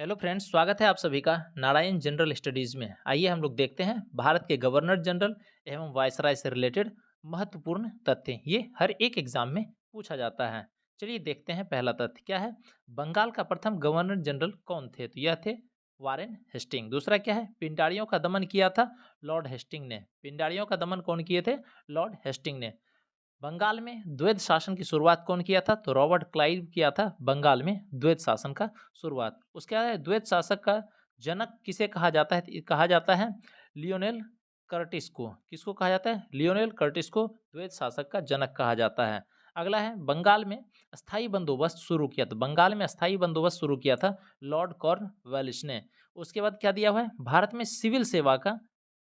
Hello friends, स्वागत है आप सभी का नारायण जनरल स्टडीज़ में। आइए हम लोग देखते हैं भारत के गवर्नर जनरल एवं वायसराय से रिलेटेड महत्वपूर्ण तथ्य। ये हर एक एग्जाम में पूछा जाता है। चलिए देखते हैं पहला तथ्य क्या है। बंगाल का प्रथम गवर्नर जनरल कौन थे? तो यह थे वारेन हेस्टिंग। दूसरा क्या है, पिंडारियों का दमन किया था लॉर्ड हेस्टिंग ने। पिंडारियों का दमन कौन किए थे? लॉर्ड हेस्टिंग ने। बंगाल में द्वैध शासन की शुरुआत कौन किया था? तो रॉबर्ट क्लाइव किया था बंगाल में द्वैध शासन का शुरुआत। उसके बाद द्वैध शासक का जनक किसे कहा जाता है? कहा जाता है लियोनेल कर्टिस को। किसको कहा जाता है? लियोनेल कर्टिस को द्वैध शासक का जनक कहा जाता है। अगला है, बंगाल में अस्थाई बंदोबस्त शुरू किया। तो बंगाल में अस्थाई बंदोबस्त शुरू किया था लॉर्ड कॉर्नवालिस ने। उसके बाद क्या दिया हुआ है? भारत में सिविल सेवा का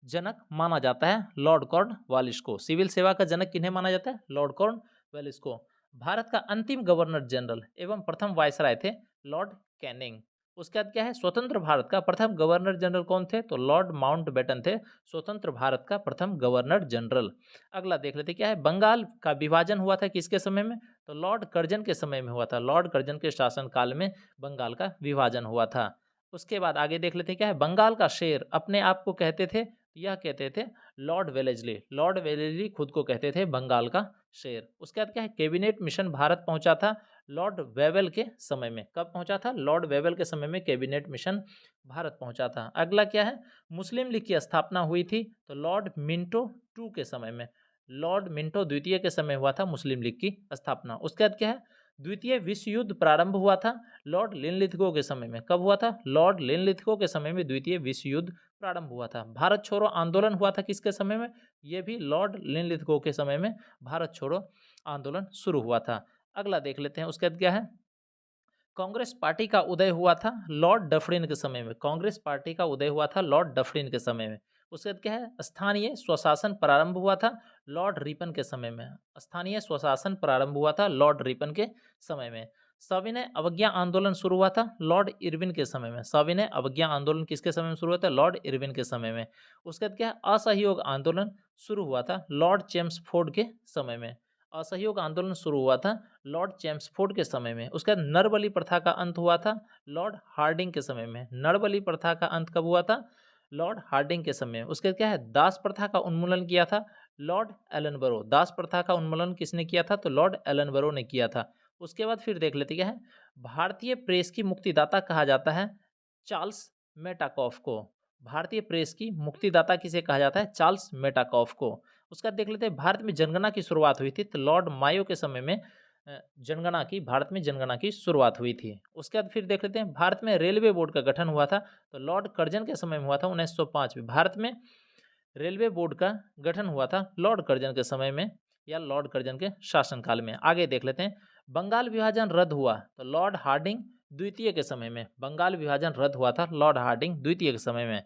जनक माना जाता है लॉर्ड कॉर्नवालिस को। सिविल सेवा का जनक किन्हें माना जाता है? लॉर्ड कॉर्नवालिस को। भारत का अंतिम गवर्नर जनरल एवं प्रथम वायसराय थे लॉर्ड कैनिंग। उसके बाद क्या है, स्वतंत्र भारत का प्रथम गवर्नर जनरल कौन थे? तो लॉर्ड माउंटबेटन थे स्वतंत्र भारत का प्रथम गवर्नर जनरल। अगला देख लेते क्या है, बंगाल का विभाजन हुआ था किसके समय में? तो लॉर्ड कर्जन के समय में हुआ था। लॉर्ड कर्जन के शासन काल में बंगाल का विभाजन हुआ था। उसके बाद आगे देख लेते क्या है, बंगाल का शेर अपने आप को कहते थे, यह कहते थे लॉर्ड वेलेस्ली। लॉर्ड वेलेस्ली खुद को कहते थे बंगाल का शेर। उसके बाद क्या है, कैबिनेट मिशन भारत पहुंचा था लॉर्ड वेवेल के समय में। कब पहुंचा था? लॉर्ड वेवेल के समय में कैबिनेट मिशन भारत पहुंचा था। अगला क्या है, मुस्लिम लीग की स्थापना हुई थी तो लॉर्ड मिंटो टू के समय में। लॉर्ड मिंटो द्वितीय के समय हुआ था मुस्लिम लीग की स्थापना। उसके बाद क्या है, द्वितीय विश्व युद्ध प्रारंभ हुआ था लॉर्ड लिनलिथगो के समय में। कब हुआ था? लॉर्ड लिनलिथगो के समय में द्वितीय विश्व युद्ध प्रारंभ हुआ था। भारत छोड़ो आंदोलन हुआ था किसके समय में? ये भी लॉर्ड लिनलिथगो के समय में भारत छोड़ो आंदोलन शुरू हुआ था। अगला देख लेते हैं, उसके बाद क्या है, कांग्रेस पार्टी का उदय हुआ था लॉर्ड डफरिन के समय में। कांग्रेस पार्टी का उदय हुआ था लॉर्ड डफरिन के समय में। उसके बाद क्या है, स्थानीय स्वशासन प्रारंभ हुआ था लॉर्ड रिपन के समय में। स्थानीय स्वशासन प्रारंभ हुआ था लॉर्ड रिपन के समय में। सविनय अवज्ञा आंदोलन शुरू हुआ था लॉर्ड इरविन के समय में। सविनय अवज्ञा आंदोलन किसके समय में शुरू हुआ था? लॉर्ड इरविन के समय में। उसके बाद क्या है, असहयोग आंदोलन शुरू हुआ था लॉर्ड चेम्सफोर्ड के समय में। असहयोग आंदोलन शुरू हुआ था लॉर्ड चेम्सफोर्ड के समय में। उसके बाद नरबली प्रथा का अंत हुआ था लॉर्ड हार्डिंग के समय में। नरबली प्रथा का अंत कब हुआ था? लॉर्ड हार्डिंग के समय में। उसके बाद क्या है, दास प्रथा का उन्मूलन किया था लॉर्ड एलनबरो। दास प्रथा का उन्मूलन किसने किया था? तो लॉर्ड एलनबरो ने किया था। उसके बाद फिर देख लेते क्या है, भारतीय प्रेस की मुक्तिदाता कहा जाता है चार्ल्स मेटाकॉफ को। भारतीय प्रेस की मुक्तिदाता किसे कहा जाता है? चार्ल्स मेटाकॉफ को। उसका देख लेते हैं, भारत में जनगणना की शुरुआत हुई थी तो लॉर्ड मायो के समय में भारत में जनगणना की शुरुआत हुई थी। उसके बाद फिर देख लेते हैं, भारत में रेलवे बोर्ड का गठन हुआ था तो लॉर्ड कर्जन के समय में हुआ था 1905 में। भारत में रेलवे बोर्ड का गठन हुआ था लॉर्ड कर्जन के समय में या लॉर्ड कर्जन के शासनकाल में। आगे देख लेते हैं, बंगाल विभाजन रद्द हुआ तो लॉर्ड हार्डिंग द्वितीय के समय में। बंगाल विभाजन रद्द हुआ था लॉर्ड हार्डिंग द्वितीय के समय में।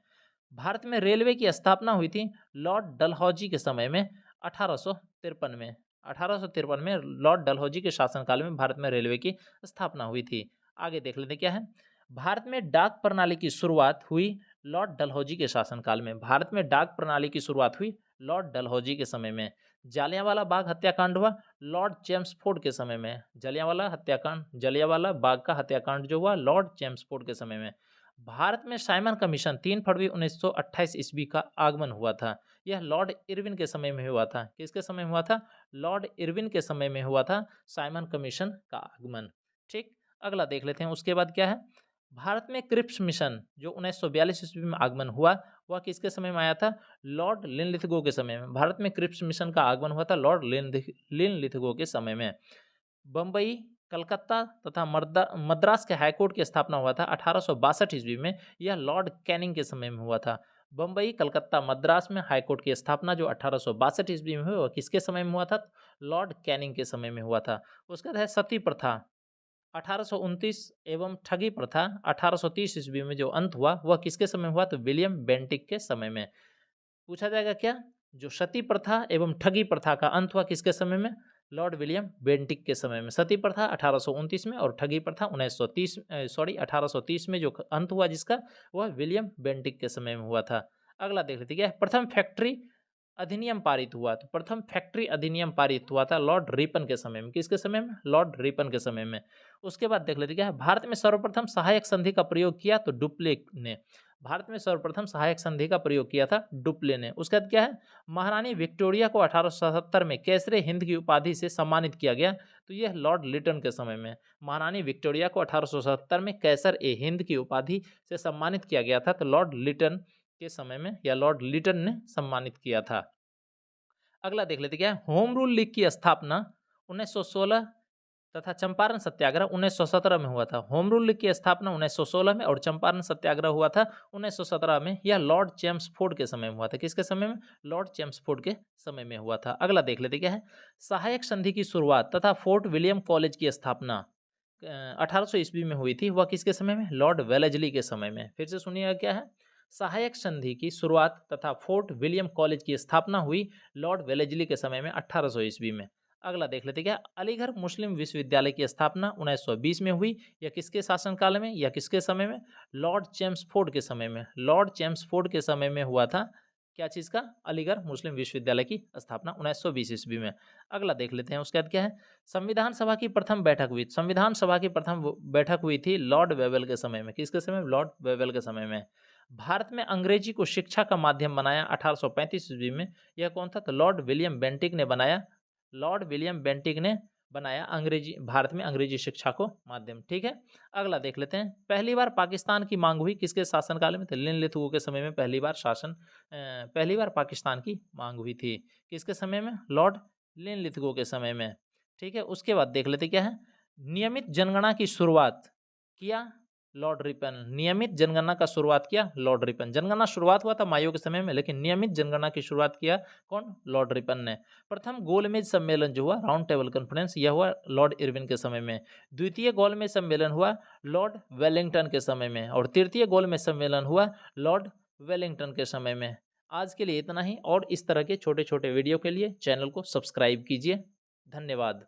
भारत में रेलवे की स्थापना हुई थी लॉर्ड डलहौजी के समय में 1853 में। 1853 में लॉर्ड डलहौजी के शासनकाल में भारत में रेलवे की स्थापना हुई थी। आगे देख लेते क्या है, भारत में डाक प्रणाली की शुरुआत हुई लॉर्ड डलहौजी के शासनकाल में। भारत में डाक प्रणाली की शुरुआत हुई लॉर्ड डलहौजी के समय में। जालियांवाला बाग हत्याकांड हुआ लॉर्ड चेम्सफोर्ड के समय में। जालियांवाला बाग का हत्याकांड जो हुआ लॉर्ड चेम्सफोर्ड के समय में। भारत में साइमन कमीशन 3 फरवरी 1928 ईस्वी का आगमन हुआ था। यह लॉर्ड इरविन के समय में हुआ था। किसके समय में हुआ था? लॉर्ड इरविन के समय में हुआ था साइमन कमीशन का आगमन। ठीक, अगला देख लेते हैं। उसके बाद क्या है, भारत में क्रिप्स मिशन जो 1942 ईस्वी में आगमन हुआ वह किसके समय में आया था? लॉर्ड लिनलिथगो के समय में। भारत में क्रिप्स मिशन का आगमन हुआ था लॉर्ड लिनलिथगो के समय में। बम्बई, कलकत्ता तथा मद्रास के हाईकोर्ट की स्थापना हुआ था 1862 ईस्वी में। यह लॉर्ड कैनिंग के समय में हुआ था। बम्बई, कलकत्ता, मद्रास में हाईकोर्ट की स्थापना जो 1862 ईस्वी में हुई वह किसके समय में हुआ था? लॉर्ड कैनिंग के समय में हुआ था। उसके बाद है सती प्रथा 1829 एवं ठगी प्रथा 1830 ईस्वी में जो अंत हुआ वह किसके समय हुआ? तो विलियम बेंटिक के समय में। पूछा जाएगा क्या, जो सती प्रथा एवं ठगी प्रथा का अंत हुआ किसके समय में? लॉर्ड विलियम बेंटिक के समय में। सती प्रथा 1829 में और ठगी प्रथा 1830 में जो अंत हुआ जिसका, वह विलियम बेंटिक के समय में हुआ था। अगला देख लेते क्या है, प्रथम फैक्ट्री अधिनियम पारित हुआ? तो प्रथम फैक्ट्री अधिनियम पारित हुआ था लॉर्ड रिपन के समय में। किसके समय में? लॉर्ड रिपन के समय में। उसके बाद देख लेते क्या है, भारत में सर्वप्रथम सहायक संधि का प्रयोग किया तो डुप्ले ने। भारत में सर्वप्रथम सहायक संधि का प्रयोग किया था डुप्ले ने। उसके बाद क्या है, महारानी विक्टोरिया को 1877 में कैसरे हिंद की उपाधि से सम्मानित किया गया, तो यह लॉर्ड लिटन के समय में। महारानी विक्टोरिया को 1877 में कैसर ए हिंद की उपाधि से सम्मानित किया गया था, तो लॉर्ड लिटन के समय में या लॉर्ड लिटन ने सम्मानित किया था। अगला देख लेते क्या है, होम रूल लीग की स्थापना 1916 तथा चंपारण सत्याग्रह 1917 में हुआ था। होम रूल लीग की स्थापना 1916 में और चंपारण सत्याग्रह हुआ था 1917 में। यह लॉर्ड चेम्सफोर्ड के समय में हुआ था। किसके समय में? लॉर्ड चेम्सफोर्ड के समय में हुआ था। अगला देख लेते क्या है, सहायक संधि की शुरुआत तथा फोर्ट विलियम कॉलेज की स्थापना 1800 ईस्वी में हुई थी। वह किसके समय में? लॉर्ड वेलेजली के समय में। फिर से सुनिएगा क्या है, सहायक संधि की शुरुआत तथा फोर्ट विलियम कॉलेज की स्थापना हुई लॉर्ड वेलेजली के समय में 1800 ईस्वी में। अगला देख लेते क्या, अलीगढ़ मुस्लिम विश्वविद्यालय की स्थापना 1920 में हुई। यह किसके शासनकाल में या किसके समय में? लॉर्ड चेम्सफोर्ड के समय में। लॉर्ड चेम्सफोर्ड के समय में हुआ था क्या चीज़ का? अलीगढ़ मुस्लिम विश्वविद्यालय की स्थापना 1920 ईस्वी में। अगला देख लेते हैं, उसके बाद क्या है, संविधान सभा की प्रथम बैठक हुई। संविधान सभा की प्रथम बैठक हुई थी लॉर्ड वेवेल के समय में। किसके समय में? लॉर्ड वेवेल के समय में। भारत में अंग्रेजी को शिक्षा का माध्यम बनाया 1835 ईस्वी में। यह कौन था? तो लॉर्ड विलियम बेंटिक ने बनाया। लॉर्ड विलियम बेंटिक ने बनाया अंग्रेजी, भारत में अंग्रेजी शिक्षा को माध्यम। ठीक है, अगला देख लेते हैं, पहली बार पाकिस्तान की मांग हुई किसके शासनकाल में? तो लिनलिथगो के समय में पहली बार पाकिस्तान की मांग हुई थी। किसके समय में? लॉर्ड लिनलिथगो के समय में। ठीक है, उसके बाद देख लेते क्या है, नियमित जनगणना की शुरुआत किया लॉर्ड रिपन। नियमित जनगणना का शुरुआत किया लॉर्ड रिपन। जनगणना शुरुआत हुआ था मायो के समय में, लेकिन नियमित जनगणना की शुरुआत किया कौन? लॉर्ड रिपन ने। प्रथम गोलमेज सम्मेलन जो हुआ, राउंड टेबल कॉन्फ्रेंस, यह हुआ लॉर्ड इरविन के समय में। द्वितीय गोलमेज सम्मेलन हुआ लॉर्ड वेलिंगटन के समय में, और तृतीय गोलमेज सम्मेलन हुआ लॉर्ड वेलिंगटन के समय में। आज के लिए इतना ही, और इस तरह के छोटे छोटे वीडियो के लिए चैनल को सब्सक्राइब कीजिए। धन्यवाद।